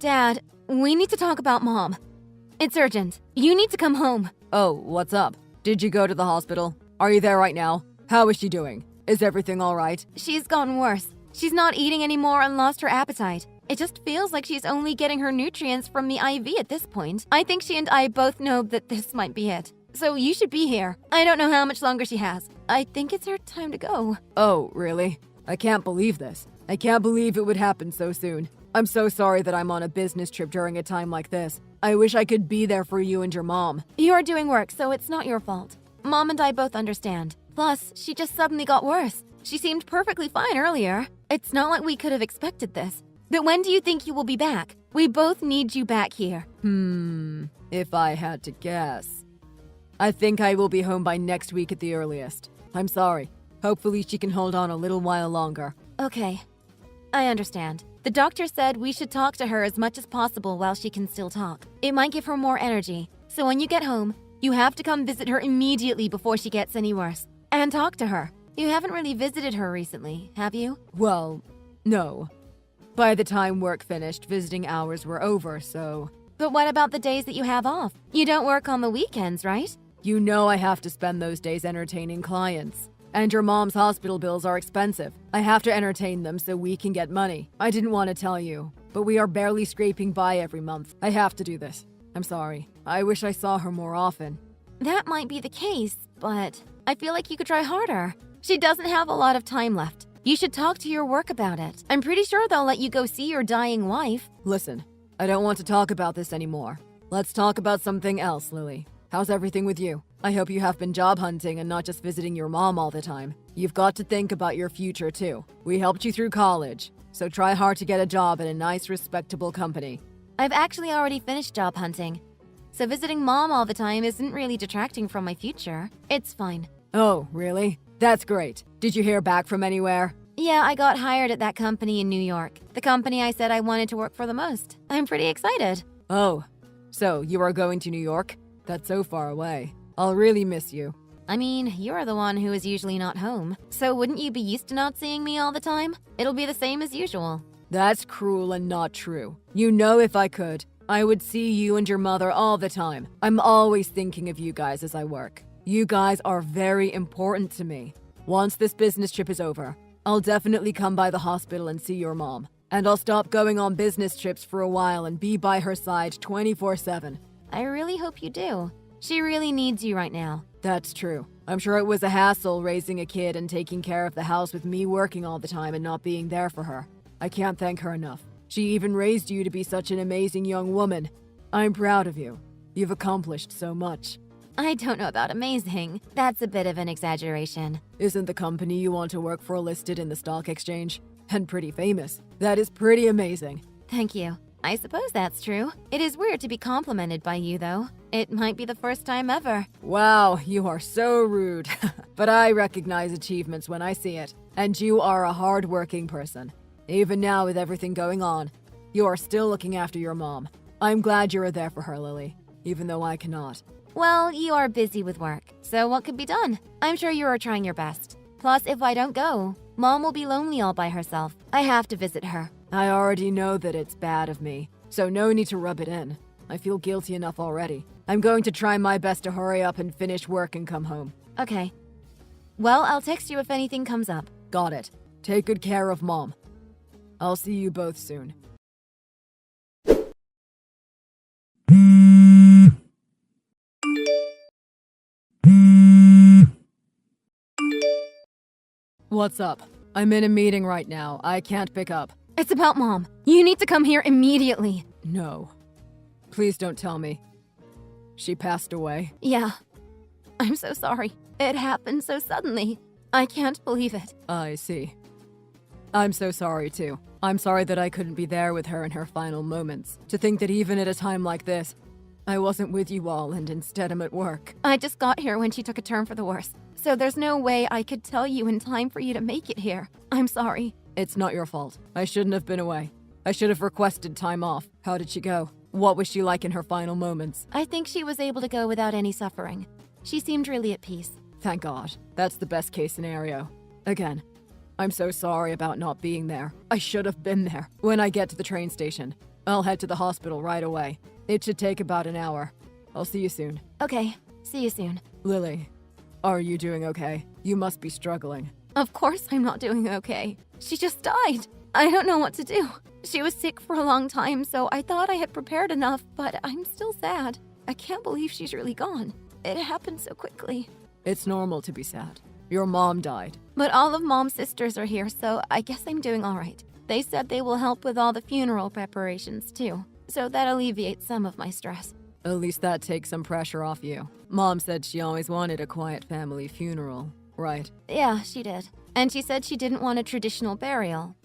Dad, we need to talk about Mom. It's urgent. You need to come home. Oh, what's up? Did you go to the hospital? Are you there right now? How is she doing? Is everything all right? She's gotten worse. She's not eating anymore and lost her appetite. It just feels like she's only getting her nutrients from the IV at this point. I think she and I both know that this might be it. So you should be here. I don't know how much longer she has. I think it's her time to go. Oh, really? I can't believe this. I can't believe it would happen so soon. I'm so sorry that I'm on a business trip during a time like this. I wish I could be there for you and your mom. You are doing work, so it's not your fault. Mom and I both understand. Plus, she just suddenly got worse. She seemed perfectly fine earlier. It's not like we could have expected this. But when do you think you will be back? We both need you back here. If I had to guess. I think I will be home by next week at the earliest. I'm sorry. Hopefully she can hold on a little while longer. Okay. I understand. The doctor said we should talk to her as much as possible while she can still talk. It might give her more energy. So when you get home, you have to come visit her immediately before she gets any worse. And talk to her. You haven't really visited her recently, have you? Well, no. By the time work finished, visiting hours were over, so... But what about the days that you have off? You don't work on the weekends, right? You know I have to spend those days entertaining clients. And your mom's hospital bills are expensive. I have to entertain them so we can get money. I didn't want to tell you, but we are barely scraping by every month. I have to do this. I'm sorry. I wish I saw her more often. That might be the case, but I feel like you could try harder. She doesn't have a lot of time left. You should talk to your work about it. I'm pretty sure they'll let you go see your dying wife. Listen, I don't want to talk about this anymore. Let's talk about something else, Lily. How's everything with you? I hope you have been job hunting and not just visiting your mom all the time. You've got to think about your future too. We helped you through college, so try hard to get a job at a nice, respectable company. I've actually already finished job hunting. So visiting Mom all the time isn't really detracting from my future. It's fine. Oh, really? That's great. Did you hear back from anywhere? Yeah, I got hired at that company in New York. The company I said I wanted to work for the most. I'm pretty excited. Oh, so you are going to New York? That's so far away. I'll really miss you. I mean, you're the one who is usually not home. So wouldn't you be used to not seeing me all the time? It'll be the same as usual. That's cruel and not true. You know if I could, I would see you and your mother all the time. I'm always thinking of you guys as I work. You guys are very important to me. Once this business trip is over, I'll definitely come by the hospital and see your mom. And I'll stop going on business trips for a while and be by her side 24/7. I really hope you do. She really needs you right now. That's true. I'm sure it was a hassle raising a kid and taking care of the house with me working all the time and not being there for her. I can't thank her enough. She even raised you to be such an amazing young woman. I'm proud of you. You've accomplished so much. I don't know about amazing. That's a bit of an exaggeration. Isn't the company you want to work for listed in the stock exchange? And pretty famous. That is pretty amazing. Thank you. I suppose that's true. It is weird to be complimented by you, though. It might be the first time ever. Wow, you are so rude. But I recognize achievements when I see it. And you are a hard-working person. Even now with everything going on, you are still looking after your mom. I'm glad you are there for her, Lily, even though I cannot. Well, you are busy with work, so what could be done? I'm sure you are trying your best. Plus, if I don't go, Mom will be lonely all by herself. I have to visit her. I already know that it's bad of me, so no need to rub it in. I feel guilty enough already. I'm going to try my best to hurry up and finish work and come home. Okay. Well, I'll text you if anything comes up. Got it. Take good care of Mom. I'll see you both soon. What's up? I'm in a meeting right now. I can't pick up. It's about Mom. You need to come here immediately. No. Please don't tell me. She passed away. Yeah. I'm so sorry. It happened so suddenly. I can't believe it. I see. I'm so sorry too. I'm sorry that I couldn't be there with her in her final moments. To think that even at a time like this, I wasn't with you all and instead I'm at work. I just got here when she took a turn for the worse. So there's no way I could tell you in time for you to make it here. I'm sorry. It's not your fault. I shouldn't have been away. I should have requested time off. How did she go? What was she like in her final moments? I think she was able to go without any suffering. She seemed really at peace. Thank God. That's the best case scenario. Again, I'm so sorry about not being there. I should have been there. When I get to the train station, I'll head to the hospital right away. It should take about an hour. I'll see you soon. Okay, see you soon. Lily, are you doing okay? You must be struggling. Of course I'm not doing okay. She just died. I don't know what to do. She was sick for a long time, so I thought I had prepared enough, but I'm still sad. I can't believe she's really gone. It happened so quickly. It's normal to be sad. Your mom died. But all of Mom's sisters are here, so I guess I'm doing all right. They said they will help with all the funeral preparations, too. So that alleviates some of my stress. At least that takes some pressure off you. Mom said she always wanted a quiet family funeral, right? Yeah, she did. And she said she didn't want a traditional burial,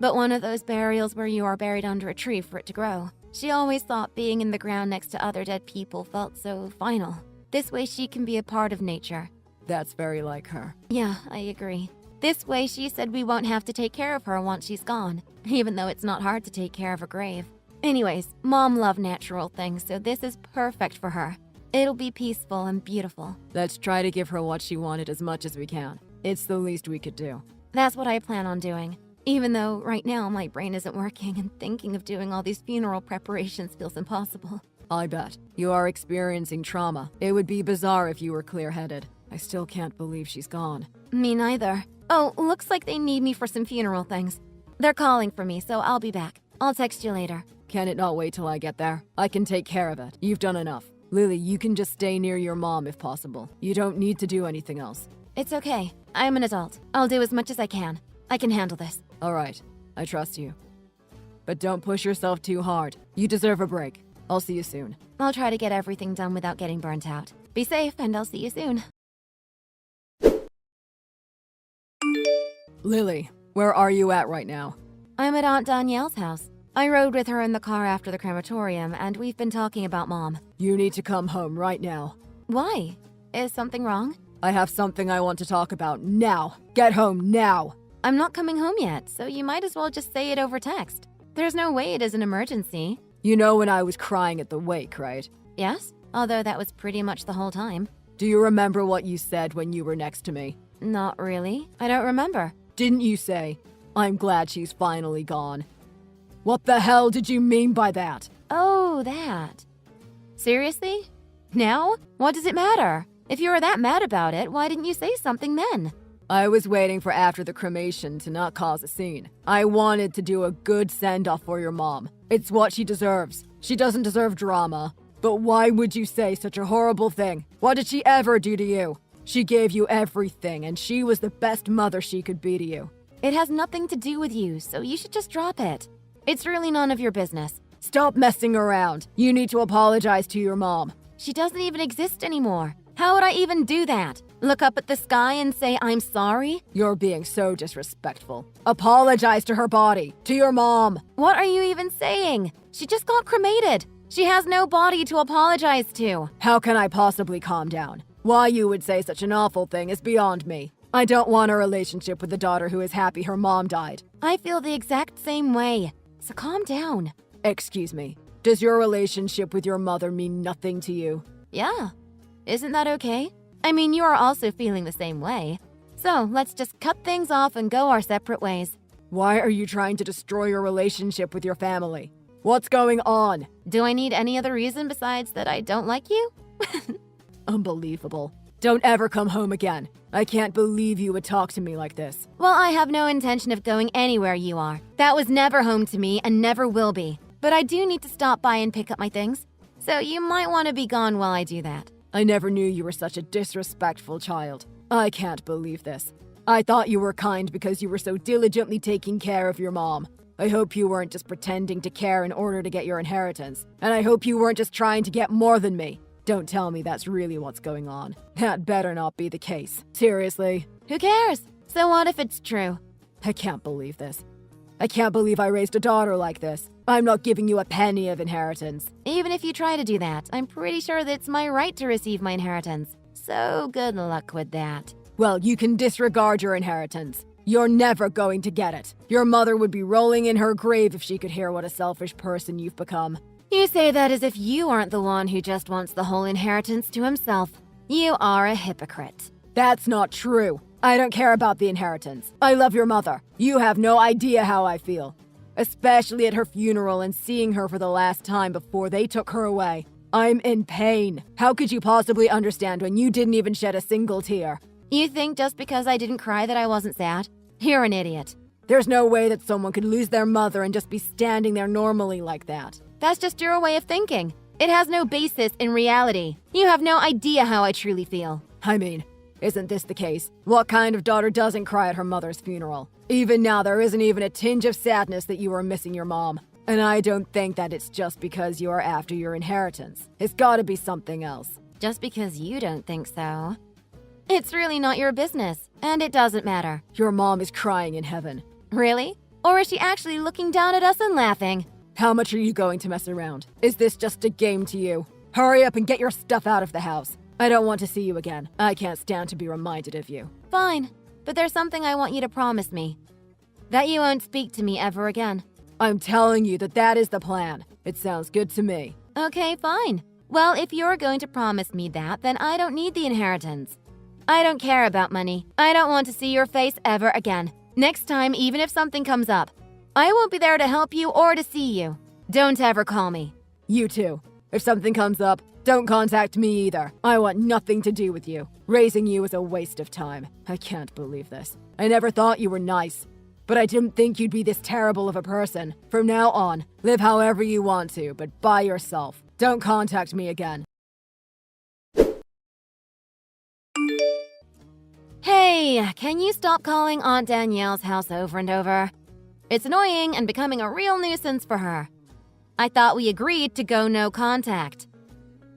but one of those burials where you are buried under a tree for it to grow. She always thought being in the ground next to other dead people felt so final. This way she can be a part of nature. That's very like her. Yeah, I agree. This way she said we won't have to take care of her once she's gone, even though it's not hard to take care of a grave. Anyways, Mom loved natural things, so this is perfect for her. It'll be peaceful and beautiful. Let's try to give her what she wanted as much as we can. It's the least we could do. That's what I plan on doing. Even though right now my brain isn't working and thinking of doing all these funeral preparations feels impossible. I bet. You are experiencing trauma. It would be bizarre if you were clear-headed. I still can't believe she's gone. Me neither. Oh, looks like they need me for some funeral things. They're calling for me, so I'll be back. I'll text you later. Can it not wait till I get there? I can take care of it. You've done enough. Lily, you can just stay near your mom if possible. You don't need to do anything else. It's okay. I'm an adult. I'll do as much as I can. I can handle this. All right. I trust you. But don't push yourself too hard. You deserve a break. I'll see you soon. I'll try to get everything done without getting burnt out. Be safe, and I'll see you soon. Lily, where are you at right now? I'm at Aunt Danielle's house. I rode with her in the car after the crematorium, and we've been talking about Mom. You need to come home right now. Why? Is something wrong? I have something I want to talk about now. Get home now. I'm not coming home yet, so you might as well just say it over text. There's no way it is an emergency. You know when I was crying at the wake, right? Yes, although that was pretty much the whole time. Do you remember what you said when you were next to me? Not really. I don't remember. Didn't you say, I'm glad she's finally gone? What the hell did you mean by that? Oh, that. Seriously? Now? What does it matter? If you were that mad about it, why didn't you say something then? I was waiting for after the cremation to not cause a scene. I wanted to do a good send-off for your mom. It's what she deserves. She doesn't deserve drama. But why would you say such a horrible thing? What did she ever do to you? She gave you everything, and she was the best mother she could be to you. It has nothing to do with you, so you should just drop it. It's really none of your business. Stop messing around. You need to apologize to your mom. She doesn't even exist anymore. How would I even do that? Look up at the sky and say I'm sorry? You're being so disrespectful. Apologize to her body, to your mom. What are you even saying? She just got cremated. She has no body to apologize to. How can I possibly calm down? Why you would say such an awful thing is beyond me. I don't want a relationship with a daughter who is happy her mom died. I feel the exact same way. So calm down. Excuse me. Does your relationship with your mother mean nothing to you? Yeah. Isn't that okay? I mean, you are also feeling the same way. So let's just cut things off and go our separate ways. Why are you trying to destroy your relationship with your family? What's going on? Do I need any other reason besides that I don't like you? Unbelievable. Don't ever come home again. I can't believe you would talk to me like this. Well, I have no intention of going anywhere you are. That was never home to me and never will be. But I do need to stop by and pick up my things. So you might want to be gone while I do that. I never knew you were such a disrespectful child. I can't believe this. I thought you were kind because you were so diligently taking care of your mom. I hope you weren't just pretending to care in order to get your inheritance. And I hope you weren't just trying to get more than me. Don't tell me that's really what's going on. That better not be the case. Seriously. Who cares? So what if it's true? I can't believe this. I can't believe I raised a daughter like this. I'm not giving you a penny of inheritance. Even if you try to do that, I'm pretty sure that it's my right to receive my inheritance. So good luck with that. Well, you can disregard your inheritance. You're never going to get it. Your mother would be rolling in her grave if she could hear what a selfish person you've become. You say that as if you aren't the one who just wants the whole inheritance to himself. You are a hypocrite. That's not true. I don't care about the inheritance. I love your mother. You have no idea how I feel. especially at her funeral and seeing her for the last time before they took her away. I'm in pain. How could you possibly understand when you didn't even shed a single tear? You think just because I didn't cry that I wasn't sad? You're an idiot. There's no way that someone could lose their mother and just be standing there normally like that. That's just your way of thinking. It has no basis in reality. You have no idea how I truly feel. I mean, isn't this the case? What kind of daughter doesn't cry at her mother's funeral? Even now, there isn't even a tinge of sadness that you are missing your mom. And I don't think that it's just because you are after your inheritance. It's gotta be something else. Just because you don't think so. It's really not your business, and it doesn't matter. Your mom is crying in heaven. Really? Or is she actually looking down at us and laughing? How much are you going to mess around? Is this just a game to you? Hurry up and get your stuff out of the house. I don't want to see you again. I can't stand to be reminded of you. Fine, but there's something I want you to promise me. That you won't speak to me ever again. I'm telling you that is the plan. It sounds good to me. Okay, fine. Well, if you're going to promise me that, then I don't need the inheritance. I don't care about money. I don't want to see your face ever again. Next time, even if something comes up, I won't be there to help you or to see you. Don't ever call me. You too. If something comes up, don't contact me either. I want nothing to do with you. Raising you is a waste of time. I can't believe this. I never thought you were nice. But I didn't think you'd be this terrible of a person. From now on, live however you want to, but by yourself. Don't contact me again. Hey, can you stop calling Aunt Danielle's house over and over? It's annoying and becoming a real nuisance for her. I thought we agreed to go no contact.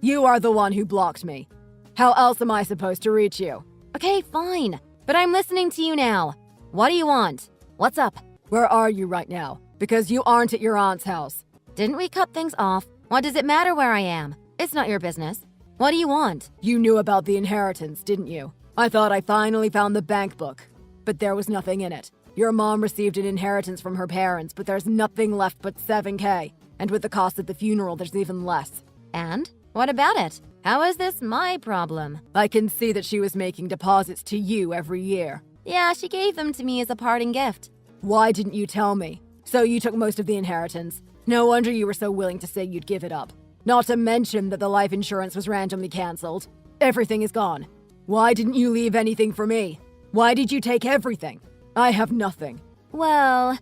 You are the one who blocked me. How else am I supposed to reach you? Okay, fine. But I'm listening to you now. What do you want? What's up? Where are you right now? Because you aren't at your aunt's house. Didn't we cut things off? What does it matter where I am? It's not your business. What do you want? You knew about the inheritance, didn't you? I thought I finally found the bank book, but there was nothing in it. Your mom received an inheritance from her parents, but there's nothing left but $7,000. And with the cost of the funeral, there's even less. And? What about it? How is this my problem? I can see that she was making deposits to you every year. Yeah, she gave them to me as a parting gift. Why didn't you tell me? So you took most of the inheritance. No wonder you were so willing to say you'd give it up. Not to mention that the life insurance was randomly cancelled. Everything is gone. Why didn't you leave anything for me? Why did you take everything? I have nothing. Well,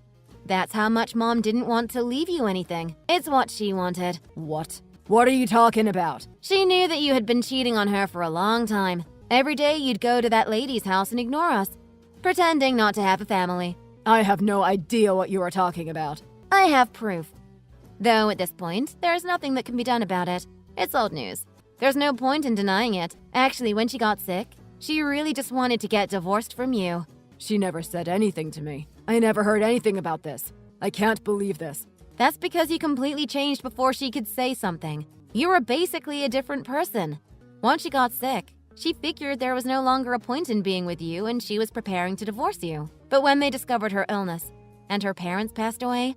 that's how much Mom didn't want to leave you anything. It's what she wanted. What? What are you talking about? She knew that you had been cheating on her for a long time. Every day you'd go to that lady's house and ignore us, pretending not to have a family. I have no idea what you are talking about. I have proof. Though at this point, there's nothing that can be done about it. It's old news. There's no point in denying it. Actually, when she got sick, she really just wanted to get divorced from you. She never said anything to me. I never heard anything about this. I can't believe this. That's because you completely changed before she could say something. You were basically a different person. Once she got sick, she figured there was no longer a point in being with you and she was preparing to divorce you. But when they discovered her illness and her parents passed away,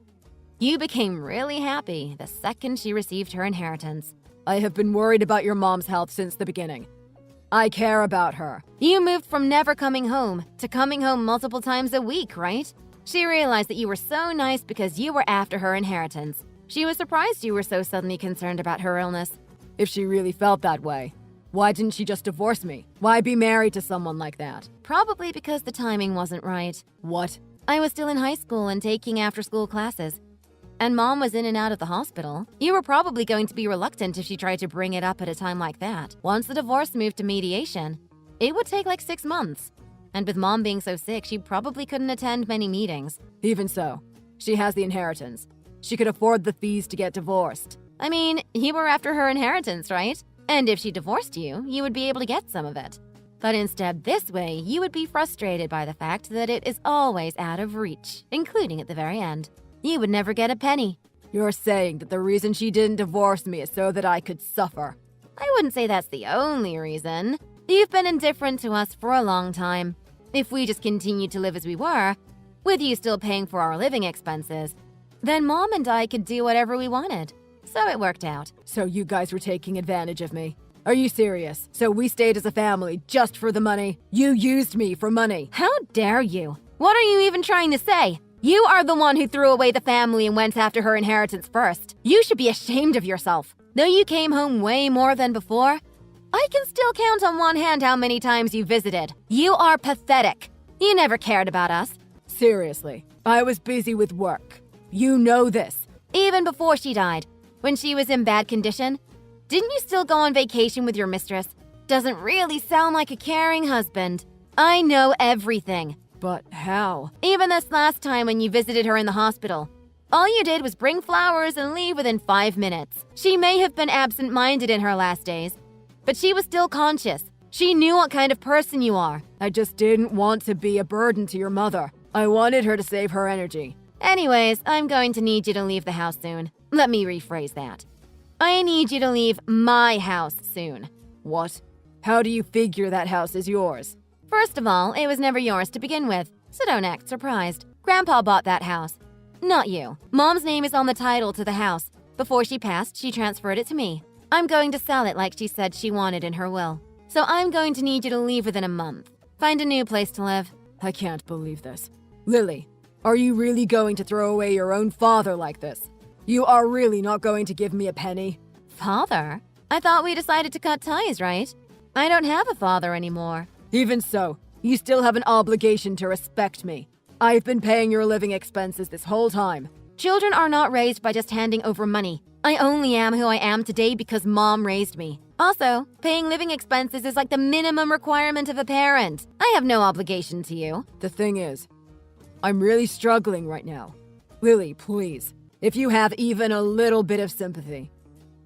you became really happy the second she received her inheritance. I have been worried about your mom's health since the beginning. I care about her. You moved from never coming home to coming home multiple times a week, right? She realized that you were so nice because you were after her inheritance. She was surprised you were so suddenly concerned about her illness. If she really felt that way, why didn't she just divorce me? Why be married to someone like that? Probably because the timing wasn't right. What? I was still in high school and taking after-school classes. And Mom was in and out of the hospital. You were probably going to be reluctant if she tried to bring it up at a time like that. Once the divorce moved to mediation, it would take like 6 months. And with Mom being so sick, she probably couldn't attend many meetings. Even so, she has the inheritance. She could afford the fees to get divorced. I mean, you were after her inheritance, right? And if she divorced you, you would be able to get some of it. But instead, this way, you would be frustrated by the fact that it is always out of reach, including at the very end. You would never get a penny. You're saying that the reason she didn't divorce me is so that I could suffer. I wouldn't say that's the only reason. You've been indifferent to us for a long time. If we just continued to live as we were, with you still paying for our living expenses, then Mom and I could do whatever we wanted. So it worked out. So you guys were taking advantage of me? Are you serious? So we stayed as a family just for the money? You used me for money. How dare you? What are you even trying to say? You are the one who threw away the family and went after her inheritance first. You should be ashamed of yourself. Though you came home way more than before, I can still count on one hand how many times you visited. You are pathetic. You never cared about us. Seriously, I was busy with work. You know this. Even before she died, when she was in bad condition, didn't you still go on vacation with your mistress? Doesn't really sound like a caring husband. I know everything. But how? Even this last time when you visited her in the hospital, all you did was bring flowers and leave within 5 minutes. She may have been absent-minded in her last days, but she was still conscious. She knew what kind of person you are. I just didn't want to be a burden to your mother. I wanted her to save her energy. Anyways, I'm going to need you to leave the house soon. Let me rephrase that. I need you to leave my house soon. What? How do you figure that house is yours? First of all, it was never yours to begin with, so don't act surprised. Grandpa bought that house. Not you. Mom's name is on the title to the house. Before she passed, she transferred it to me. I'm going to sell it like she said she wanted in her will. So I'm going to need you to leave within a month. Find a new place to live. I can't believe this. Lily, are you really going to throw away your own father like this? You are really not going to give me a penny? Father? I thought we decided to cut ties, right? I don't have a father anymore. Even so, you still have an obligation to respect me. I've been paying your living expenses this whole time. Children are not raised by just handing over money. I only am who I am today because Mom raised me. Also, paying living expenses is like the minimum requirement of a parent. I have no obligation to you. The thing is, I'm really struggling right now. Lily, please, if you have even a little bit of sympathy,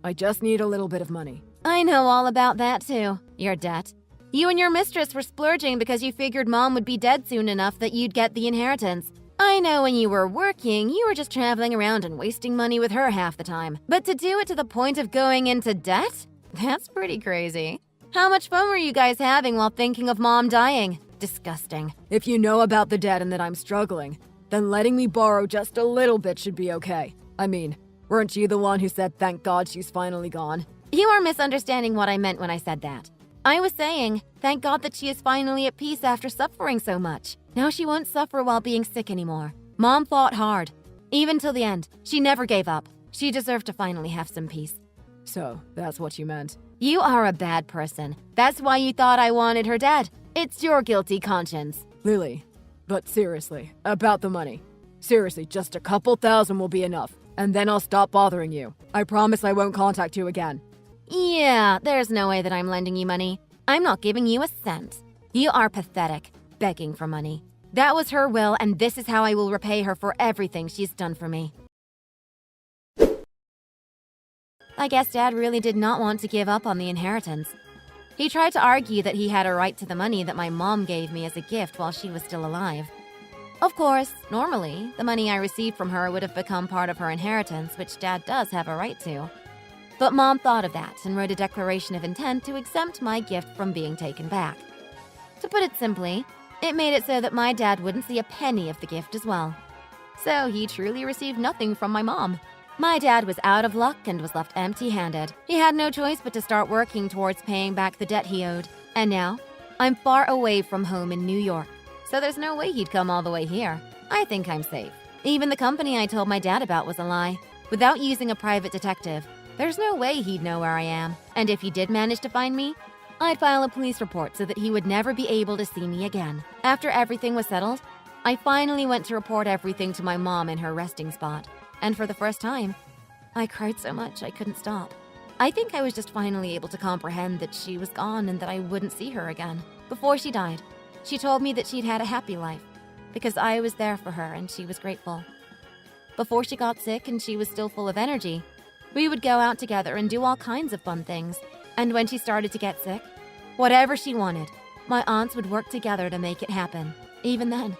I just need a little bit of money. I know all about that too. Your debt. You and your mistress were splurging because you figured Mom would be dead soon enough that you'd get the inheritance. I know when you were working, you were just traveling around and wasting money with her half the time. But to do it to the point of going into debt? That's pretty crazy. How much fun were you guys having while thinking of Mom dying? Disgusting. If you know about the debt and that I'm struggling, then letting me borrow just a little bit should be okay. I mean, weren't you the one who said thank God she's finally gone? You are misunderstanding what I meant when I said that. I was saying, thank God that she is finally at peace after suffering so much. Now she won't suffer while being sick anymore. Mom fought hard. Even till the end, she never gave up. She deserved to finally have some peace. So, that's what you meant. You are a bad person. That's why you thought I wanted her dead. It's your guilty conscience. Lily, but seriously, about the money. Seriously, just a couple thousand will be enough, and then I'll stop bothering you. I promise I won't contact you again. Yeah, there's no way that I'm lending you money. I'm not giving you a cent. You are pathetic, begging for money. That was her will, and this is how I will repay her for everything she's done for me. I guess Dad really did not want to give up on the inheritance. He tried to argue that he had a right to the money that my mom gave me as a gift while she was still alive. Of course, normally, the money I received from her would have become part of her inheritance, which Dad does have a right to. But Mom thought of that and wrote a declaration of intent to exempt my gift from being taken back. To put it simply, it made it so that my dad wouldn't see a penny of the gift as well. So he truly received nothing from my mom. My dad was out of luck and was left empty-handed. He had no choice but to start working towards paying back the debt he owed. And now, I'm far away from home in New York, so there's no way he'd come all the way here. I think I'm safe. Even the company I told my dad about was a lie. Without using a private detective, there's no way he'd know where I am. And if he did manage to find me, I'd file a police report so that he would never be able to see me again. After everything was settled, I finally went to report everything to my mom in her resting spot. And for the first time, I cried so much I couldn't stop. I think I was just finally able to comprehend that she was gone and that I wouldn't see her again. Before she died, she told me that she'd had a happy life because I was there for her and she was grateful. Before she got sick and she was still full of energy, we would go out together and do all kinds of fun things. And when she started to get sick, whatever she wanted, my aunts would work together to make it happen. Even then,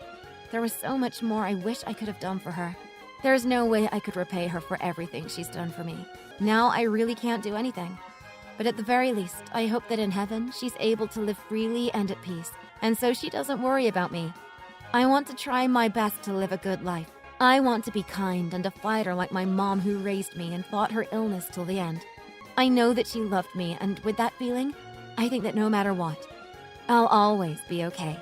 there was so much more I wish I could have done for her. There's no way I could repay her for everything she's done for me. Now I really can't do anything. But at the very least, I hope that in heaven, she's able to live freely and at peace. And so she doesn't worry about me. I want to try my best to live a good life. I want to be kind and a fighter like my mom who raised me and fought her illness till the end. I know that she loved me, and with that feeling, I think that no matter what, I'll always be okay.